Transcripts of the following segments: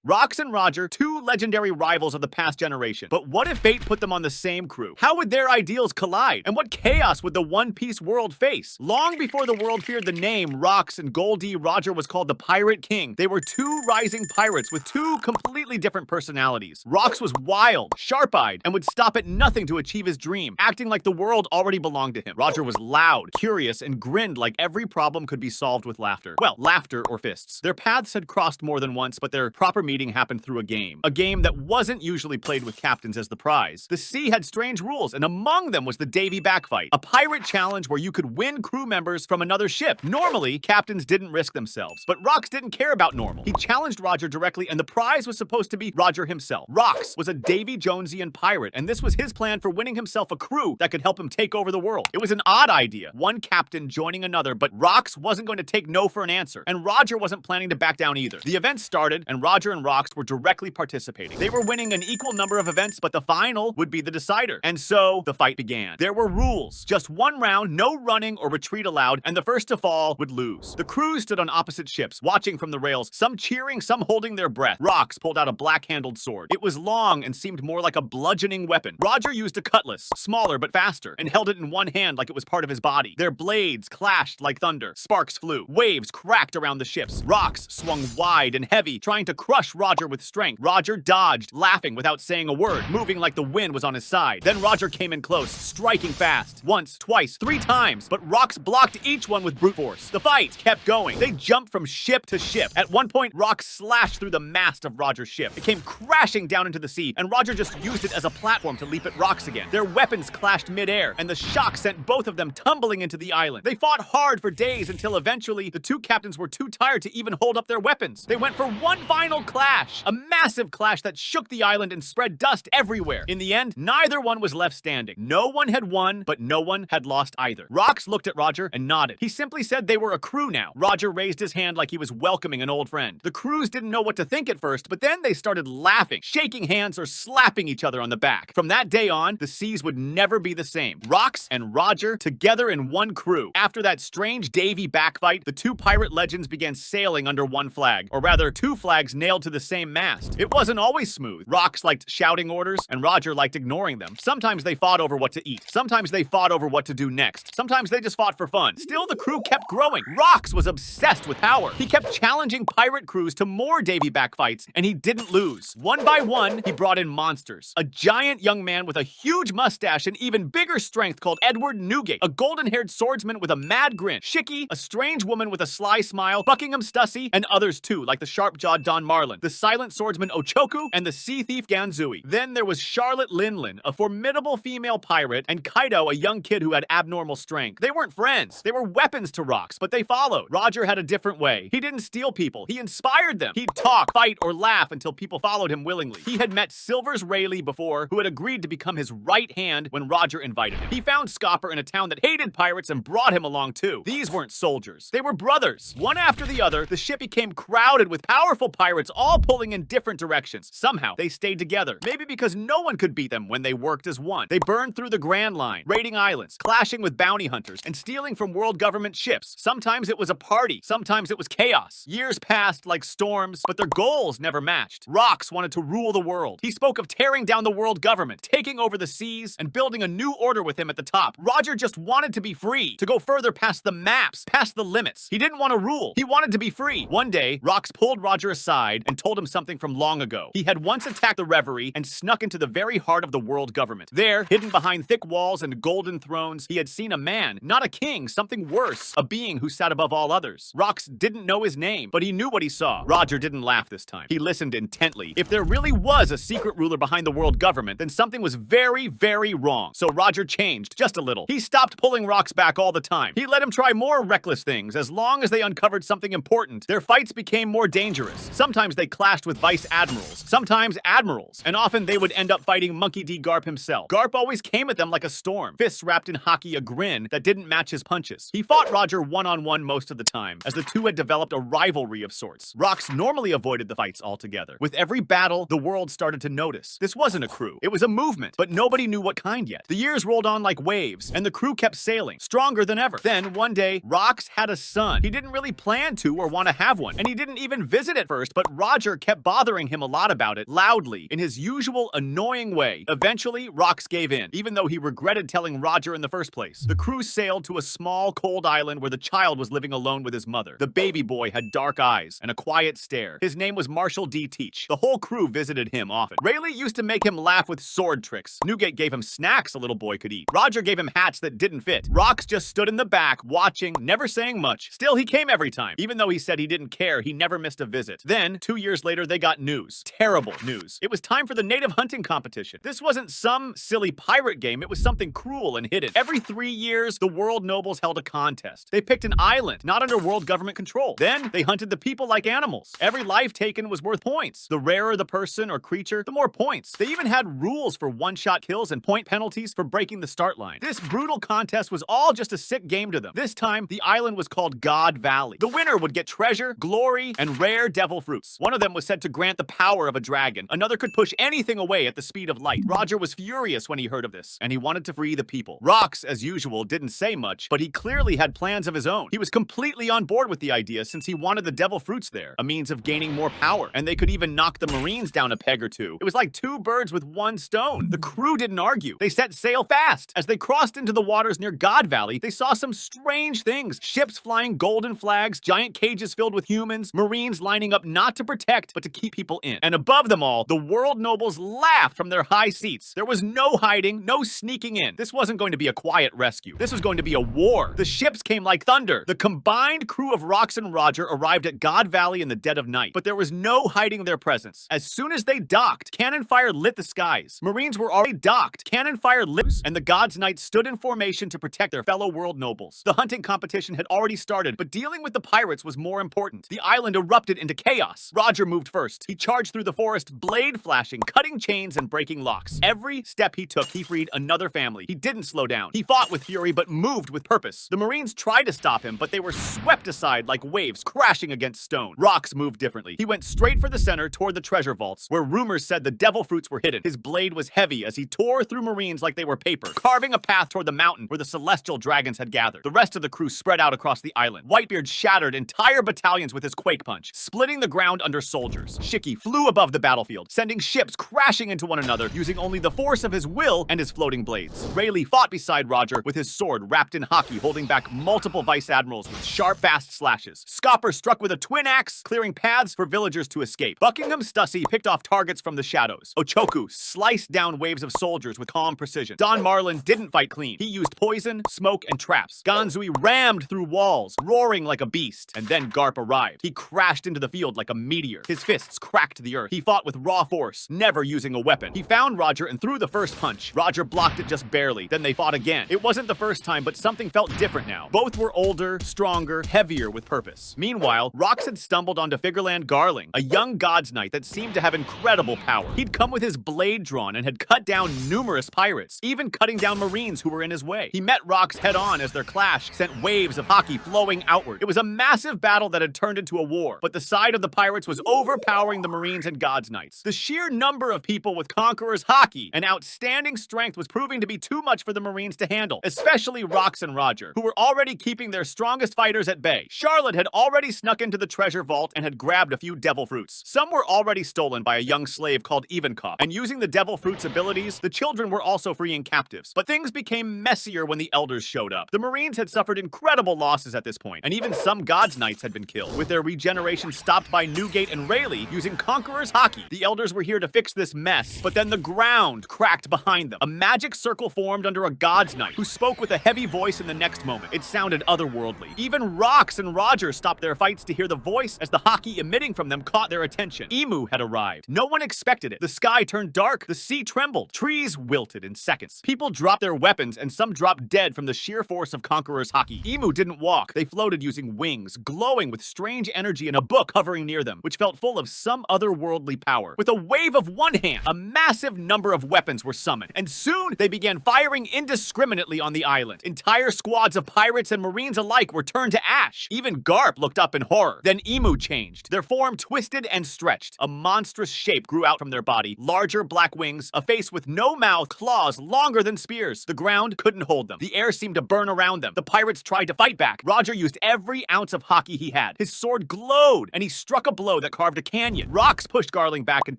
Rox and Roger, two legendary rivals of the past generation. But what if fate put them on the same crew? How would their ideals collide? And what chaos would the One Piece world face? Long before the world feared the name Rox and Goldie, Roger was called the Pirate King. They were two rising pirates with two completely different personalities. Rox was wild, sharp-eyed, and would stop at nothing to achieve his dream, acting like the world already belonged to him. Roger was loud, curious, and grinned like every problem could be solved with laughter. Well, laughter or fists. Their paths had crossed more than once, but their proper meeting happened through a game. A game that wasn't usually played with captains as the prize. The sea had strange rules, and among them was the Davy Backfight, a pirate challenge where you could win crew members from another ship. Normally, captains didn't risk themselves, but Rox didn't care about normal. He challenged Roger directly, and the prize was supposed to be Roger himself. Rox was a Davy Jonesian pirate, and this was his plan for winning himself a crew that could help him take over the world. It was an odd idea, one captain joining another, but Rox wasn't going to take no for an answer, and Roger wasn't planning to back down either. The event started, and Roger and Rox were directly participating. They were winning an equal number of events, but the final would be the decider. And so, the fight began. There were rules. Just one round, no running or retreat allowed, and the first to fall would lose. The crews stood on opposite ships, watching from the rails, some cheering, some holding their breath. Rox pulled out a black-handled sword. It was long and seemed more like a bludgeoning weapon. Roger used a cutlass, smaller but faster, and held it in one hand like it was part of his body. Their blades clashed like thunder. Sparks flew. Waves cracked around the ships. Rox swung wide and heavy, trying to crush Roger with strength. Roger dodged, laughing without saying a word, moving like the wind was on his side. Then Roger came in close, striking fast. Once, twice, 3 times, but Rox blocked each one with brute force. The fight kept going. They jumped from ship to ship. At one point, Rox slashed through the mast of Roger's ship. It came crashing down into the sea, and Roger just used it as a platform to leap at Rox again. Their weapons clashed midair, and the shock sent both of them tumbling into the island. They fought hard for days until eventually the two captains were too tired to even hold up their weapons. They went for one final clash, a massive clash that shook the island and spread dust everywhere. In the end, neither one was left standing. No one had won, but no one had lost either. Rox looked at Roger and nodded. He simply said they were a crew now. Roger raised his hand like he was welcoming an old friend. The crews didn't know what to think at first, but then they started laughing, shaking hands or slapping each other on the back. From that day on, the seas would never be the same. Rox and Roger together in one crew. After that strange Davy backfight, the two pirate legends began sailing under one flag, or rather, two flags nailed to the same mast. It wasn't always smooth. Rox liked shouting orders, and Roger liked ignoring them. Sometimes they fought over what to eat. Sometimes they fought over what to do next. Sometimes they just fought for fun. Still, the crew kept growing. Rox was obsessed with power. He kept challenging pirate crews to more Davy backfights, and he didn't lose. One by one, he brought in monsters. A giant young man with a huge mustache and even bigger strength called Edward Newgate, a golden-haired swordsman with a mad grin, Shiki, a strange woman with a sly smile, Buckingham Stussy, and others too, like the sharp-jawed Don Marlin, the silent swordsman Ochoku, and the sea thief Ganzui. Then there was Charlotte Linlin, a formidable female pirate, and Kaido, a young kid who had abnormal strength. They weren't friends. They were weapons to Rox, but they followed. Roger had a different way. He didn't steal people. He inspired them. He'd talk, fight, or laugh until people followed him willingly. He had met Silvers Rayleigh before, who had agreed to become his right hand when Roger invited him. He found Scopper in a town that hated pirates and brought him along too. These weren't soldiers. They were brothers. One after the other, the ship became crowded with powerful pirates all pulling in different directions. Somehow, they stayed together. Maybe because no one could beat them when they worked as one. They burned through the Grand Line, raiding islands, clashing with bounty hunters, and stealing from world government ships. Sometimes it was a party. Sometimes it was chaos. Years passed like storms, but their goals never matched. Rox wanted to rule the world. He spoke of tearing down the world government, taking over the seas, and building a new order with him at the top. Roger just wanted to be free, to go further past the maps, past the limits. He didn't want to rule. He wanted to be free. One day, Rox pulled Roger aside and told him something from long ago. He had once attacked the Reverie and snuck into the very heart of the world government. There, hidden behind thick walls and golden thrones, he had seen a man, not a king, something worse, a being who sat above all others. Rox didn't know his name, but he knew what he saw. Roger didn't laugh this time. He listened intently. If there really was a secret ruler behind the world government, then something was very, very wrong. So Roger changed, just a little. He stopped pulling Rox back all the time. He let him try more reckless things. As long as they uncovered something important, their fights became more dangerous. Sometimes they clashed with vice admirals, sometimes admirals, and often they would end up fighting Monkey D. Garp himself. Garp always came at them like a storm, fists wrapped in hockey, a grin that didn't match his punches. He fought Roger one-on-one most of the time, as the two had developed a rivalry of sorts. Rox normally avoided the fights altogether. With every battle, the world started to notice. This wasn't a crew. It was a movement, but nobody knew what kind yet. The years rolled on like waves, and the crew kept sailing, stronger than ever. Then, one day, Rox had a son. He didn't really plan to or want to have one, and he didn't even visit at first, but Roger Roger kept bothering him a lot about it, loudly, in his usual annoying way. Eventually, Rox gave in, even though he regretted telling Roger in the first place. The crew sailed to a small, cold island where the child was living alone with his mother. The baby boy had dark eyes and a quiet stare. His name was Marshall D. Teach. The whole crew visited him often. Rayleigh used to make him laugh with sword tricks. Newgate gave him snacks a little boy could eat. Roger gave him hats that didn't fit. Rox just stood in the back, watching, never saying much. Still, he came every time. Even though he said he didn't care, he never missed a visit. Then, 2 years later, they got news. Terrible news. It was time for the native hunting competition. This wasn't some silly pirate game. It was something cruel and hidden. Every 3 years, the world nobles held a contest. They picked an island, not under world government control. Then, they hunted the people like animals. Every life taken was worth points. The rarer the person or creature, the more points. They even had rules for one-shot kills and point penalties for breaking the start line. This brutal contest was all just a sick game to them. This time, the island was called God Valley. The winner would get treasure, glory, and rare devil fruits. One of them was said to grant the power of a dragon. Another could push anything away at the speed of light. Roger was furious when he heard of this, and he wanted to free the people. Rox, as usual, didn't say much, but he clearly had plans of his own. He was completely on board with the idea since he wanted the devil fruits there, a means of gaining more power, and they could even knock the Marines down a peg or two. It was like 2 birds with 1 stone. The crew didn't argue. They set sail fast. As they crossed into the waters near God Valley, they saw some strange things. Ships flying golden flags, giant cages filled with humans, Marines lining up not to protect, but to keep people in. And above them all, the world nobles laughed from their high seats. There was no hiding, no sneaking in. This wasn't going to be a quiet rescue. This was going to be a war. The ships came like thunder. The combined crew of Rox and Roger arrived at God Valley in the dead of night, but there was no hiding their presence. As soon as they docked, cannon fire lit the skies. Marines were already docked. Cannon fire lit, and the God's Knights stood in formation to protect their fellow world nobles. The hunting competition had already started, but dealing with the pirates was more important. The island erupted into chaos. Roger moved first. He charged through the forest, blade flashing, cutting chains and breaking locks. Every step he took, he freed another family. He didn't slow down. He fought with fury, but moved with purpose. The Marines tried to stop him, but they were swept aside like waves crashing against stone. Rox moved differently. He went straight for the center toward the treasure vaults, where rumors said the devil fruits were hidden. His blade was heavy as he tore through Marines like they were paper, carving a path toward the mountain where the celestial dragons had gathered. The rest of the crew spread out across the island. Whitebeard shattered entire battalions with his quake punch, splitting the ground under soldiers. Shiki flew above the battlefield, sending ships crashing into one another, using only the force of his will and his floating blades. Rayleigh fought beside Roger with his sword wrapped in hockey, holding back multiple vice admirals with sharp, fast slashes. Scopper struck with a twin axe, clearing paths for villagers to escape. Buckingham Stussy picked off targets from the shadows. Ochoku sliced down waves of soldiers with calm precision. Don Marlin didn't fight clean. He used poison, smoke, and traps. Ganzui rammed through walls, roaring like a beast. And then Garp arrived. He crashed into the field like a meteor. His fists cracked the earth. He fought with raw force, never using a weapon. He found Roger and threw the first punch. Roger blocked it just barely. Then they fought again. It wasn't the first time, but something felt different now. Both were older, stronger, heavier with purpose. Meanwhile, Rox had stumbled onto Figureland Garling, a young God's Knight that seemed to have incredible power. He'd come with his blade drawn and had cut down numerous pirates, even cutting down Marines who were in his way. He met Rox head-on as their clash sent waves of hockey flowing outward. It was a massive battle that had turned into a war, but the side of the pirates was overpowering the Marines and God's Knights. The sheer number of people with Conqueror's hockey and outstanding strength was proving to be too much for the Marines to handle, especially Rox and Roger, who were already keeping their strongest fighters at bay. Charlotte had already snuck into the treasure vault and had grabbed a few devil fruits. Some were already stolen by a young slave called Ivankov, and using the devil fruit's abilities, the children were also freeing captives. But things became messier when the elders showed up. The Marines had suffered incredible losses at this point, and even some God's Knights had been killed, with their regeneration stopped by Newgate and Rayleigh using Conqueror's hockey. The elders were here to fix this mess, but then the ground cracked behind them. A magic circle formed under a God's Knight, who spoke with a heavy voice in the next moment. It sounded otherworldly. Even Rox and Roger stopped their fights to hear the voice as the hockey emitting from them caught their attention. Emu had arrived. No one expected it. The sky turned dark, the sea trembled, trees wilted in seconds. People dropped their weapons, and some dropped dead from the sheer force of Conqueror's hockey. Emu didn't walk. They floated using wings, glowing with strange energy, and a book hovering near them, which felt full of some otherworldly power. With a wave of one hand, a massive number of weapons were summoned, and soon they began firing indiscriminately on the island. Entire squads of pirates and Marines alike were turned to ash. Even Garp looked up in horror. Then Emu changed. Their form twisted and stretched. A monstrous shape grew out from their body. Larger black wings, a face with no mouth, claws longer than spears. The ground couldn't hold them. The air seemed to burn around them. The pirates tried to fight back. Roger used every ounce of hockey he had. His sword glowed, and he struck a blow that carved a canyon. Rocks pushed Garling back and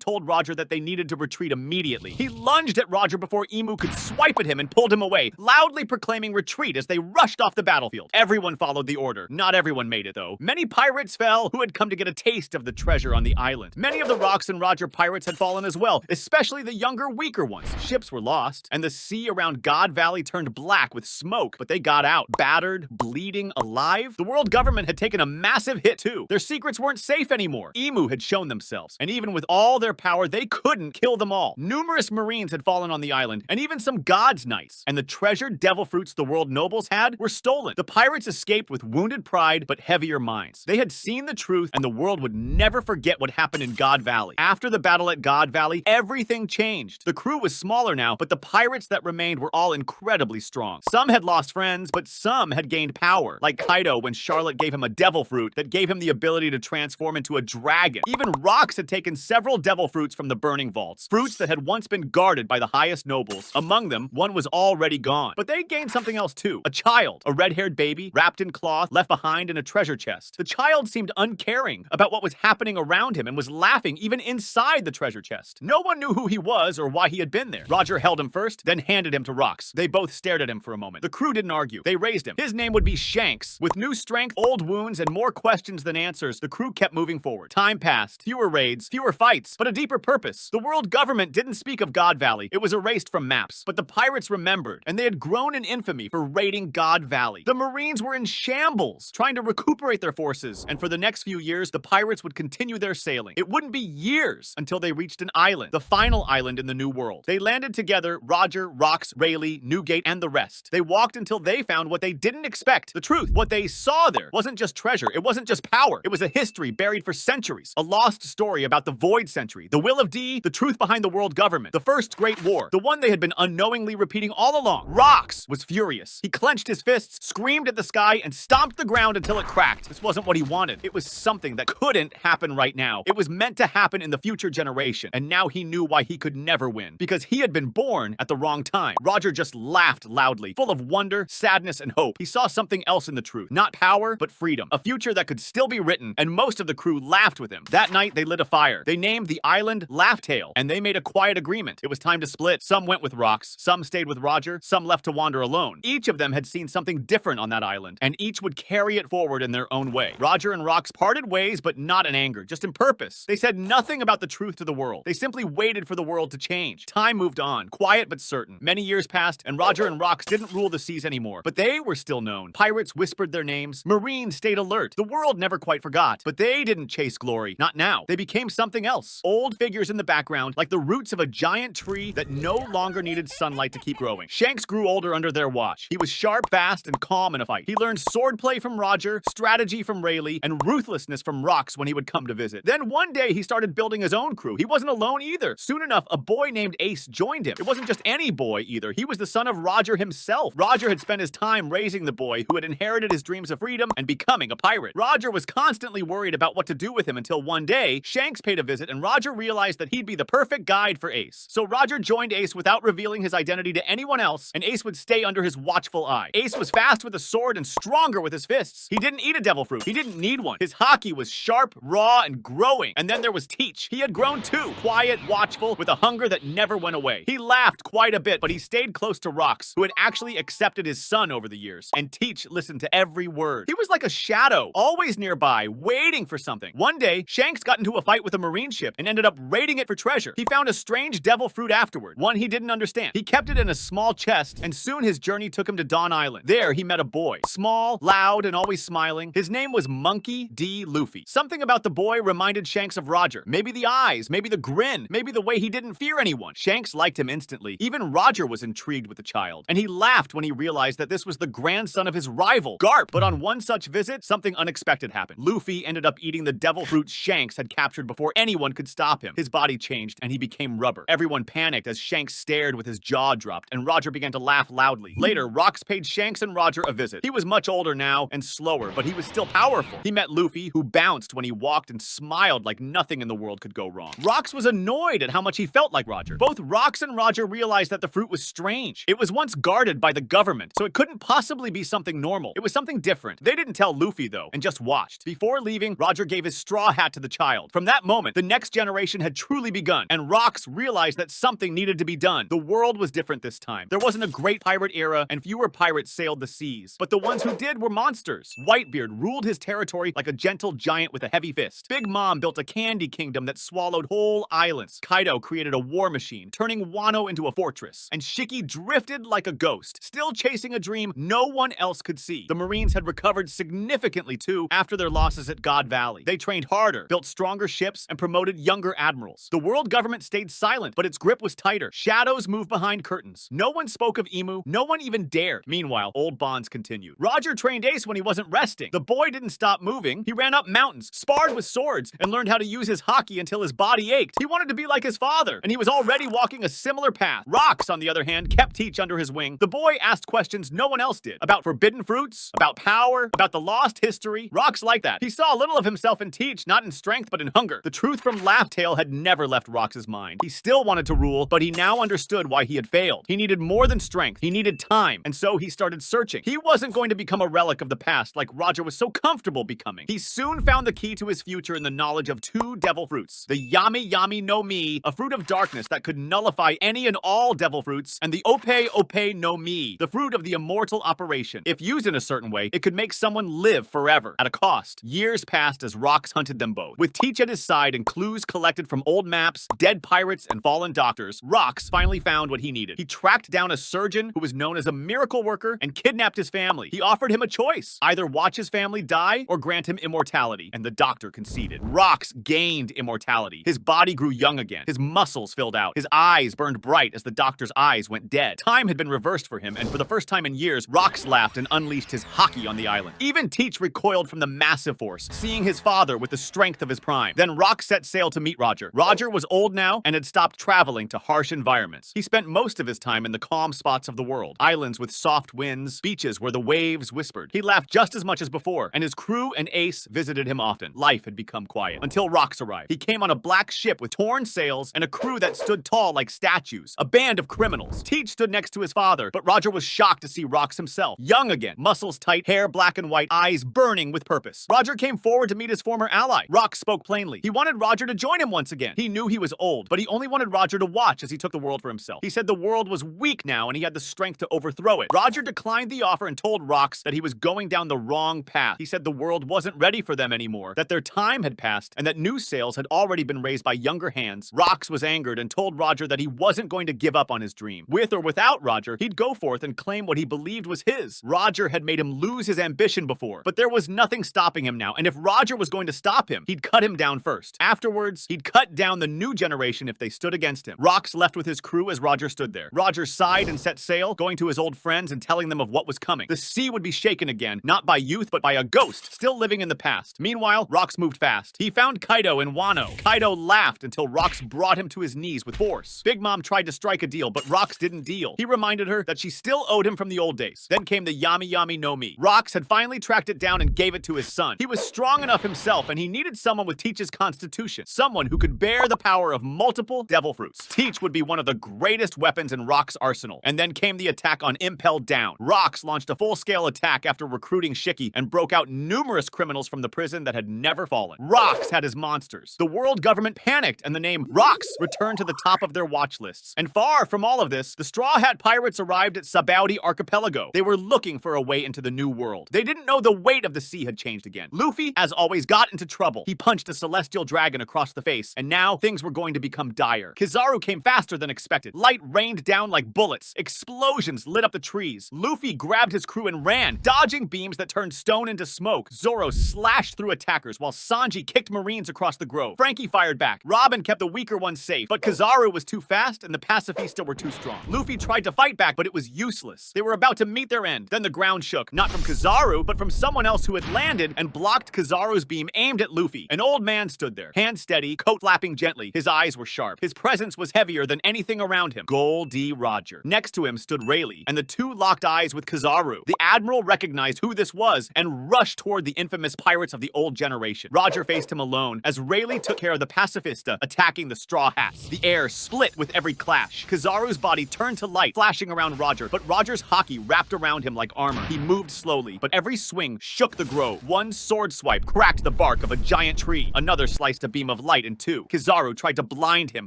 told Roger that they needed to retreat immediately. He lunged at Roger before Emu could swipe at him and pulled him away, loudly proclaiming retreat as they rushed off the battlefield. Everyone followed the order. Not everyone made it, though. Many pirates fell who had come to get a taste of the treasure on the island. Many of the Rocks and Roger pirates had fallen as well, especially the younger, weaker ones. Ships were lost, and the sea around God Valley turned black with smoke, but they got out, battered, bleeding, alive. The world government had taken a massive hit, too. Their secrets weren't safe anymore. Emu had shown themselves, and even with all their power, they couldn't kill them all. Numerous Marines had fallen on the island, and even some God's Knights, and the treasured devil fruits the world nobles had were stolen. The pirates escaped with wounded pride, but heavier minds. They had seen the truth, and the world would never forget what happened in God Valley. After the battle at God Valley, everything changed. The crew was smaller now, but the pirates that remained were all incredibly strong. Some had lost friends, but some had gained power, like Kaido when Charlotte gave him a devil fruit that gave him the ability to transform into a dragon. Even Rocks had taken several devil fruits from the burning vaults, fruits that had once been guarded by the highest nobles. Among them, one was already gone. But they gained something else too. A child, a red-haired baby, wrapped in cloth, left behind in a treasure chest. The child seemed uncaring about what was happening around him and was laughing even inside the treasure chest. No one knew who he was or why he had been there. Roger held him first, then handed him to Rocks. They both stared at him for a moment. The crew didn't argue. They raised him. His name would be Shanks. With new strength, old wounds, and more questions than answers, the crew kept moving forward. Time passed. Fewer raids, fewer fights, but a deeper purpose. The world government didn't speak of God Valley. It was erased from maps. But the pirates remembered, and they had grown in infamy for raiding God Valley. The Marines were in shambles, trying to recuperate their forces, and for the next few years, the pirates would continue their sailing. It wouldn't be years until they reached an island, the final island in the New World. They landed together, Roger, Rocks, Rayleigh, Newgate, and the rest. They walked until they found what they didn't expect, the truth. What they saw there wasn't just treasure, it wasn't just power. It was a history buried for centuries, a lost story about the Void Century, the Will of D, the truth behind the world government, the First Great War, the one they had been unknowingly repeating all along. Rocks was furious. He clenched his fists, screamed at the sky, and stomped the ground until it cracked. This wasn't what he wanted. It was something that couldn't happen right now. It was meant to happen in the future generation, and now he knew why he could never win. Because he had been born at the wrong time. Roger just laughed loudly, full of wonder, sadness, and hope. He saw something else in the truth. Not power, but freedom. A future that could still be written, and most of the crew laughed with him. That night, they lit a fire. They named the island Laughtail, and they made a quiet agreement. It was time to split. Some went with Rocks, some stayed with Roger, some left to wander alone. Each of them had seen something different on that island, and each would carry it forward in their own way. Roger and Rocks parted ways, but not in anger, just in purpose. They said nothing about the truth to the world. They simply waited for the world to change. Time moved on, quiet but certain. Many years passed, and Roger and Rocks didn't rule the seas anymore, but they were still known. Pirates whispered their names. Marines stayed alert. The world never quite forgot, but they didn't chase glory. Not now. They became something else. Old figures in the background, like the roots of a giant tree that no longer needed sunlight to keep growing. Shanks grew older under their watch. He was sharp, fast, and calm in a fight. He learned swordplay from Roger, strategy from Rayleigh, and ruthlessness from Rocks when he would come to visit. Then one day he started building his own crew. He wasn't alone either. Soon enough, a boy named Ace joined him. It wasn't just any boy either. He was the son of Roger himself. Roger had spent his time raising the boy who had inherited his dreams of freedom and becoming a pirate. Roger was constantly worried about what to do with him until one day, Shanks paid a visit and Roger realized that he'd be the perfect guide for Ace. So Roger joined Ace without revealing his identity to anyone else, and Ace would stay under his watchful eye. Ace was fast with a sword and stronger with his fists. He didn't eat a devil fruit. He didn't need one. His haki was sharp, raw, and growing. And then there was Teach. He had grown too, quiet, watchful, with a hunger that never went away. He laughed quite a bit, but he stayed close to Rocks, who had actually accepted his son over the years. And Teach listened to every word. He was like a shadow, always nearby, waiting for something. One day, Shanks got into a fight with a marine ship and ended up raiding it for treasure. He found a strange devil fruit afterward, one he didn't understand. He kept it in a small chest, and soon his journey took him to Dawn Island. There, he met a boy, small, loud, and always smiling. His name was Monkey D. Luffy. Something about the boy reminded Shanks of Roger. Maybe the eyes, maybe the grin, maybe the way he didn't fear anyone. Shanks liked him instantly. Even Roger was intrigued with the child, and he laughed when he realized that this was the grandson of his rival, Garp. But on one such visit, something unexpected happened. Luffy ended up eating the devil fruit Shanks had captured before anyone could stop him. His body changed, and he became rubber. Everyone panicked as Shanks stared with his jaw dropped, and Roger began to laugh loudly. Later, Rocks paid Shanks and Roger a visit. He was much older now and slower, but he was still powerful. He met Luffy, who bounced when he walked and smiled like nothing in the world could go wrong. Rocks was annoyed at how much he felt like Roger. Both Rocks and Roger realized that the fruit was strange. It was once guarded by the government, so it couldn't possibly be something normal. It was something different. They didn't tell Luffy, though, and just watched. Before leaving, Roger gave his straw hat to the child. From that moment, the next generation had truly begun, and Rox realized that something needed to be done. The world was different this time. There wasn't a great pirate era, and fewer pirates sailed the seas. But the ones who did were monsters. Whitebeard ruled his territory like a gentle giant with a heavy fist. Big Mom built a candy kingdom that swallowed whole islands. Kaido created a war machine, turning Wano into a fortress. And Shiki drifted like a ghost, still chasing a dream no one else could see. The Marines had recovered significantly too after their losses at God Valley. They trained harder, built stronger ships, and promoted younger admirals. The world government stayed silent, but its grip was tighter. Shadows moved behind curtains. No one spoke of Imu. No one even dared. Meanwhile, old bonds continued. Roger trained Ace when he wasn't resting. The boy didn't stop moving. He ran up mountains, sparred with swords, and learned how to use his haki until his body ached. He wanted to be like his father, and he was already walking a similar path. Rox, on the other hand, kept Teach under his wing. The boy asked questions no one else did. About forbidden fruits, about power, about the lost history. Rox liked that. He saw a little of himself in Teach, not in strength, but in hunger. The truth from Laugh Tale had never left Rox's mind. He still wanted to rule, but he now understood why he had failed. He needed more than strength. He needed time, and so he started searching. He wasn't going to become a relic of the past like Roger was so comfortable becoming. He soon found the key to his future in the knowledge of two devil fruits. The Yami Yami no Mi, a fruit of darkness that could nullify any and all devil fruits, and the Ope Ope no Mi, the fruit of the immortal operation. If used in a certain way, it could make someone live forever, at a cost. Years passed as Rox hunted them both. With Teach at his side and clues collected from old maps, dead pirates, and fallen doctors, Rox finally found what he needed. He tracked down a surgeon who was known as a miracle worker and kidnapped his family. He offered him a choice: either watch his family die or grant him immortality, and the doctor conceded. Rox gained immortality. His body grew young again. His muscles filled out. His eyes burned bright as the doctor's eyes went dead. Time had been reversed for him, and for the first time in years, Rox laughed and unleashed his haki on the island. Even Teach recoiled from the massive force, seeing his father with the strength of his prime. Then Rox set sail to meet Roger. Roger was old now and had stopped traveling to harsh environments. He spent most of his time in the calm spots of the world. Islands with soft winds, beaches where the waves whispered. He laughed just as much as before, and his crew and Ace visited him often. Life had become quiet until Rox arrived. He came on a black ship with torn sails and a crew that stood tall like statues. A band of criminals. Teach stood next to his father, but Roger was shocked to see Rox himself. Young again, muscles tight, hair black and white, eyes burning with purpose. Roger came forward to meet his former ally. Rox spoke plainly. He wanted Roger to join him once again. He knew he was old, but he only wanted Roger to watch as he took the world for himself. He said the world was weak now and he had the strength to overthrow it. Roger declined the offer and told Rox that he was going down the wrong path. He said the world wasn't ready for them anymore, that their time had passed, and that new sails had already been raised by younger hands. Rox was angered and told Roger that he wasn't going to give up on his dream. With or without Roger, he'd go forth and claim what he believed was his. Roger had made him lose his ambition before, but there was nothing stopping him now, and if Roger was going to stop him, he'd cut him down first. Afterwards, he'd cut down the new generation if they stood against him. Rox left with his crew as Roger stood there. Roger sighed and set sail, going to his old friends and telling them of what was coming. The sea would be shaken again, not by youth, but by a ghost, still living in the past. Meanwhile, Rox moved fast. He found Kaido in Wano. Kaido laughed until Rox brought him to his knees with force. Big Mom tried to strike a deal, but Rox didn't deal. He reminded her that she still owed him from the old days. Then came the Yami Yami no Mi. Rox had finally tracked it down and gave it to his son. He was strong enough himself, and he needed someone with Teach's constitution, someone who could bear the power of multiple devil fruits. Teach would be one of the greatest weapons in Rock's arsenal. And then came the attack on Impel Down. Rox launched a full-scale attack after recruiting Shiki and broke out numerous criminals from the prison that had never fallen. Rox had his monsters. The world government panicked, and the name Rox returned to the top of their watch lists. And far from all of this, the Straw Hat Pirates arrived at Sabaody Archipelago. They were looking for a way into the new world. They didn't know the weight of the sea had changed again. Luffy, as always, got into trouble. He punched a celestial dragon across the face, and now things were going to become dire. Kizaru came faster than expected. Light rained down like bullets. Explosions lit up the trees. Luffy grabbed his crew and ran, dodging beams that turned stone into smoke. Zoro slashed through attackers, while Sanji kicked Marines across the grove. Frankie fired back. Robin kept the weaker ones safe, but Kizaru was too fast and the Pacifista were too strong. Luffy tried to fight back, but it was useless. They were about to meet their end. Then the ground shook, not from Kizaru, but from someone else who had landed and blocked Kizaru's beam aimed at Luffy. An old man stood there, hand steady, coat flapping gently. His eyes were sharp. His presence was heavier than anything around him. Gol D. Roger. Next to him stood Rayleigh, and the two locked eyes with Kizaru. The Admiral recognized who this was and rushed toward the infamous pirates of the old generation. Roger faced him alone as Rayleigh took care of the Pacifista, attacking the Straw Hats. The air split with every clash. Kizaru's body turned to light, flashing around Roger, but Roger's haki wrapped around him like armor. He moved slowly, but every swing shook the grove. One sword swipe cracked the bark bark of a giant tree. Another sliced a beam of light in two. Kizaru tried to blind him,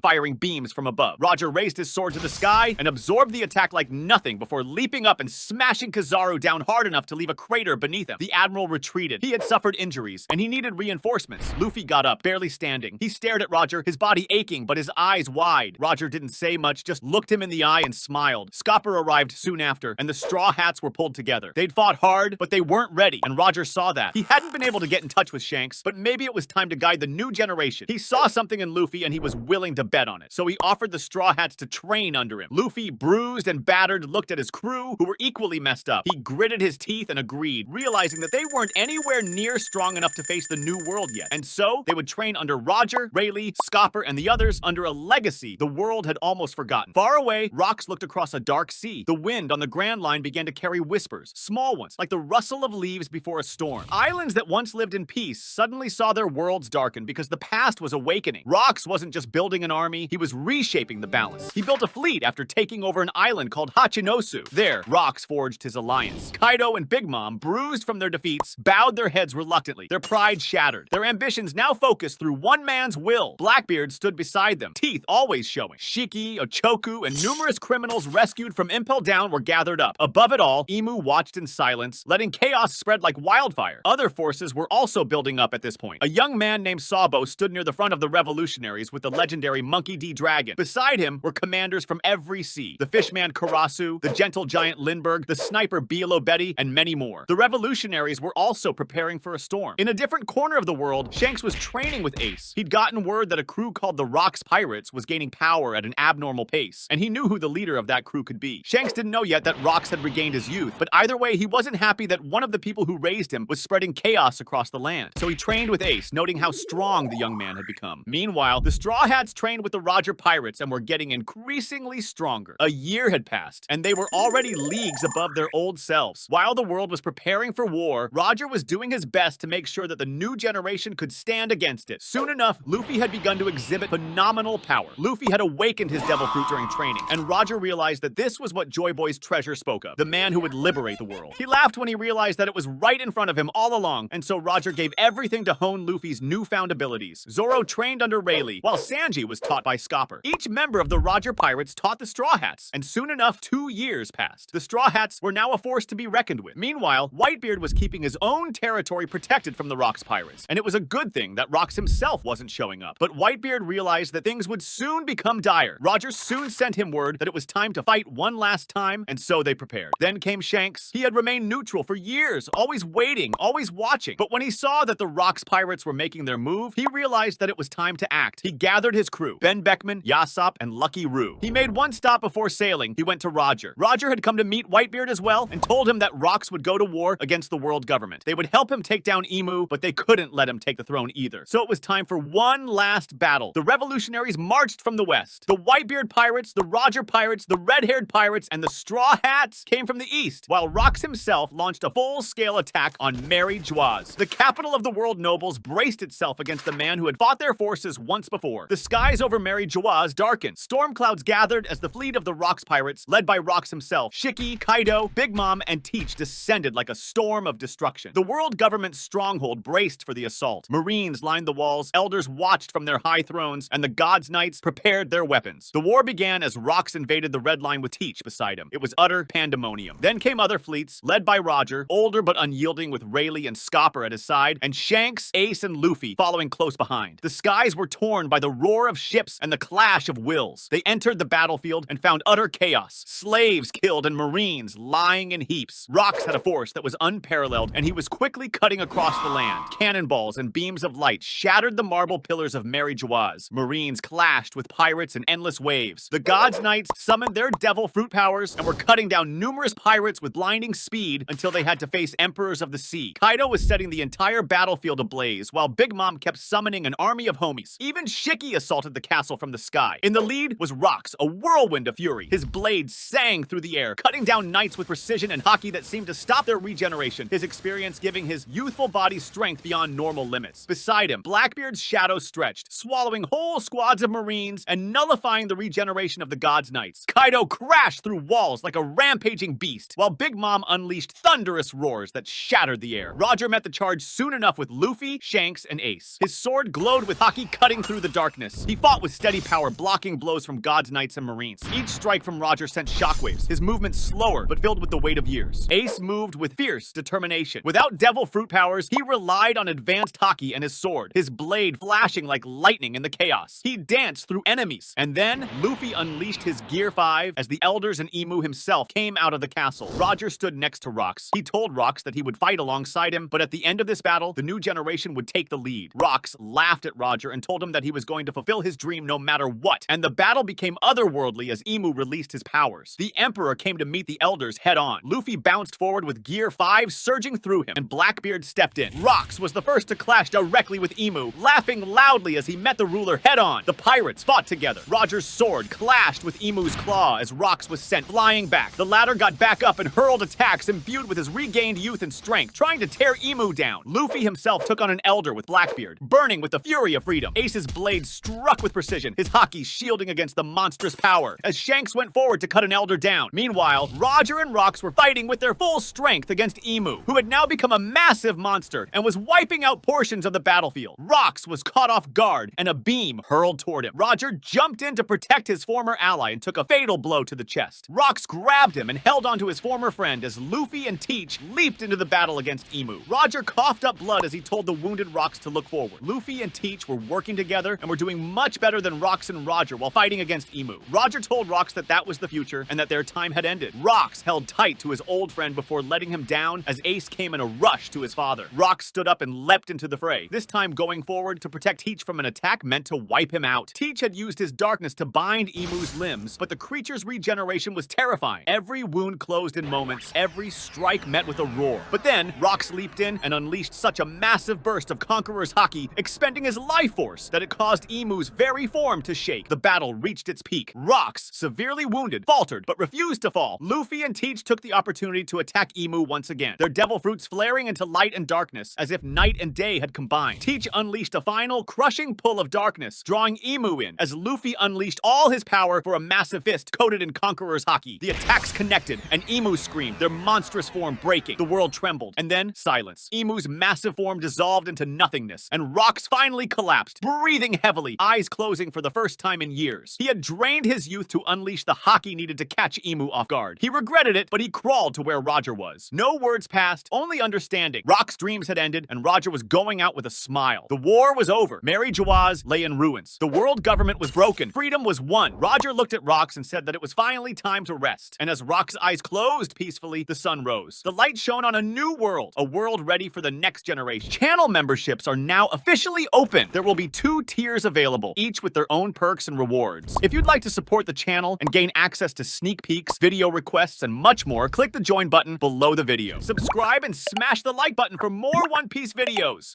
firing beams from above. Roger raised his sword to the sky and absorbed the attack like nothing before leaping up and smashing Kizaru down hard enough to leave a crater beneath him. The admiral retreated. He had suffered injuries, and he needed reinforcements. Luffy got up, barely standing. He stared at Roger, his body aching, but his eyes wide. Roger didn't say much, just looked him in the eye and smiled. Scopper arrived soon after, and the Straw Hats were pulled together. They'd fought hard, but they weren't ready, and Roger saw that. He hadn't been able to get in touch with Shanks, but maybe it was time to guide the new generation. He saw something in Luffy, and he was willing to bet on it. So he offered the Straw Hats to train under him. Luffy, bruised and battered, looked at his crew, who were equally messed up. He gritted his teeth and agreed, realizing that they weren't anywhere near strong enough to face the new world yet. And so, they would train under Roger, Rayleigh, Scopper, and the others under a legacy the world had almost forgotten. Far away, Rocks looked across a dark sea. The wind on the Grand Line began to carry whispers, small ones, like the rustle of leaves before a storm. Islands that once lived in peace suddenly saw their worlds darken because the past was awakening. Rocks wasn't just building an army, he was reshaping the balance. He built a fleet after taking over an island called Hachinosu. There, Rocks forged his alliance. Kaido and Big Mom, bruised from their defeats, bowed their heads reluctantly, their pride shattered. Their ambitions now focused through one man's will. Blackbeard stood beside them, teeth always showing. Shiki, Ochoku, and numerous criminals rescued from Impel Down were gathered up. Above it all, Imu watched in silence, letting chaos spread like wildfire. Other forces were also building up at this point. A young man named Sabo stood near the front of the revolutionaries with the legendary Monkey D. Dragon. Beside him were commanders from every sea. The fishman Karasu, the gentle giant Lindbergh, the sniper Bielo Betty, and many more. The revolutionaries were also preparing for a storm. In a different corner of the world, Shanks was training with Ace. He'd gotten word that a crew called the Rocks Pirates was gaining power at an abnormal pace, and he knew who the leader of that crew could be. Shanks didn't know yet that Rocks had regained his youth, but either way, he wasn't happy that one of the people who raised him was spreading chaos across the land. So he trained with Ace, noting how strong the young man had become. Meanwhile, the Straw Hats trained with the Roger Pirates and were getting increasingly stronger. A year had passed, and they were already leagues above their old selves. While the world was preparing for war, Roger was doing his best to make sure that the new generation could stand against it. Soon enough, Luffy had begun to exhibit phenomenal power. Luffy had awakened his devil fruit during training, and Roger realized that this was what Joy Boy's treasure spoke of, the man who would liberate the world. He laughed when he realized that it was right in front of him all along, and so Roger gave everything to hone Luffy's newfound abilities. Zoro trained under Rayleigh, while Sanji was taught by Scopper. Each member of the Roger Pirates taught the Straw Hats, and soon enough, 2 years passed. The Straw Hats were now a force to be reckoned with. Meanwhile, Whitebeard was keeping his own territory protected from the Rocks Pirates, and it was a good thing that Rocks himself wasn't showing up. But Whitebeard realized that things would soon become dire. Roger soon sent him word that it was time to fight one last time, and so they prepared. Then came Shanks. He had remained neutral for years, always waiting, always watching. But when he saw that the Rocks Pirates were making their move, he realized that it was time to act. He gathered his crew, Ben Beckman, Yasopp, and Lucky Roo. He made one stop before sailing. He went to Roger. Roger had come to meet Whitebeard as well, and told him that Rocks would go to war against the world government. They would help him take down Imu, but they couldn't let him take the throne either. So it was time for one last battle. The revolutionaries marched from the west. The Whitebeard Pirates, the Roger Pirates, the red-haired pirates, and the Straw Hats came from the east, while Rocks himself launched a full-scale attack on Mary Geoise. The capital of the world nobles braced itself against the man who had fought their forces once before. The skies over Mary Geoise darkened. Storm clouds gathered as the fleet of the Rocks Pirates, led by Rocks himself, Shiki, Kaido, Big Mom, and Teach descended like a storm of destruction. The world government's stronghold braced for the assault. Marines lined the walls, elders watched from their high thrones, and the God's Knights prepared their weapons. The war began as Rocks invaded the Red Line with Teach beside him. It was utter pandemonium. Then came other fleets, led by Roger, older but unyielding with Rayleigh and Scopper at his side, and Shanks, Ace, and Luffy following close behind. The skies were torn by the roar of ships and the clash of wills. They entered the battlefield and found utter chaos. Slaves killed and Marines lying in heaps. Rocks had a force that was unparalleled, and he was quickly cutting across the land. Cannonballs and beams of light shattered the marble pillars of Mary Geoise. Marines clashed with pirates in endless waves. The God's Knights summoned their devil fruit powers and were cutting down numerous pirates with blinding speed until they had to face Emperors of the Sea. Kaido was setting the entire battlefield ablaze, while Big Mom kept summoning an army of homies. Even Shiki assaulted the castle from the sky. In the lead was Rocks, a whirlwind of fury. His blades sang through the air, cutting down knights with precision and haki that seemed to stop their regeneration, his experience giving his youthful body strength beyond normal limits. Beside him, Blackbeard's shadow stretched, swallowing whole squads of Marines and nullifying the regeneration of the God's Knights. Kaido crashed through walls like a rampaging beast, while Big Mom unleashed thunderous roars that shattered the air. Roger met the charge soon enough with Luffy, Shanks, and Ace. His sword glowed with haki cutting through the darkness. He fought with steady power, blocking blows from God's Knights and Marines. Each strike from Roger sent shockwaves, his movement slower but filled with the weight of years. Ace moved with fierce determination. Without devil fruit powers, he relied on advanced haki and his sword, his blade flashing like lightning in the chaos. He danced through enemies. And then, Luffy unleashed his Gear 5 as the elders and Imu himself came out of the castle. Roger stood next to Rox. He told Rox that he would fight alongside him, but at the end of this battle, the new generation would take the lead. Rox laughed at Roger and told him that he was going to fulfill his dream no matter what. And the battle became otherworldly as Imu released his powers. The Emperor came to meet the elders head on. Luffy bounced forward with Gear 5 surging through him, and Blackbeard stepped in. Rox was the first to clash directly with Imu, laughing loudly as he met the ruler head on. The pirates fought together. Roger's sword clashed with Imu's claw as Rox was sent flying back. The latter got back up and hurled attacks imbued with his regained youth and strength, trying to tear Imu down. Luffy himself took on an elder with Blackbeard, burning with the fury of freedom. Ace's blade struck with precision, his haki shielding against the monstrous power, as Shanks went forward to cut an elder down. Meanwhile, Roger and Rox were fighting with their full strength against Imu, who had now become a massive monster and was wiping out portions of the battlefield. Rox was caught off guard and a beam hurled toward him. Roger jumped in to protect his former ally and took a fatal blow to the chest. Rox grabbed him and held onto his former friend as Luffy and Teach leaped into the battle against Imu. Roger coughed up blood as he told the wounded Rox to look forward. Luffy and Teach were working together and were doing much better than Rox and Roger while fighting against Imu. Roger told Rox that that was the future and that their time had ended. Rox held tight to his old friend before letting him down as Ace came in a rush to his father. Rox stood up and leapt into the fray, this time going forward to protect Teach from an attack meant to wipe him out. Teach had used his darkness to bind Imu's limbs, but the creature's regeneration was terrifying. Every wound closed in moments, every strike met with a roar. But then, Rox leaped in and unleashed such a massive burst of Conqueror's haki, expending his life force, that it caused Imu's very form to shake. The battle reached its peak. Rox, severely wounded, faltered, but refused to fall. Luffy and Teach took the opportunity to attack Imu once again, their devil fruits flaring into light and darkness, as if night and day had combined. Teach unleashed a final, crushing pull of darkness, drawing Imu in, as Luffy unleashed all his power for a massive fist coated in Conqueror's haki. The attacks connected, and Imu screamed, their monstrous form breaking. The world trembled, and then silence. Imu's massive form dissolved into nothingness, and Rox finally collapsed, breathing heavily, eyes closing for the first time in years. He had drained his youth to unleash the haki needed to catch Imu off guard. He regretted it, but he crawled to where Roger was. No words passed, only understanding. Rox's dreams had ended, and Roger was going out with a smile. The war was over. Mary Jawaz lay in ruins. The world government was broken. Freedom was won. Roger looked at Rox and said that it was finally time to rest. And as Rox's eyes closed peacefully, the sun rose. The light shone on a new world, a world ready for the next generation. Channel memberships are now officially open. There will be 2 tiers available, each with their own perks and rewards. If you'd like to support the channel and gain access to sneak peeks, video requests, and much more, click the join button below the video. Subscribe and smash the like button for more One Piece videos.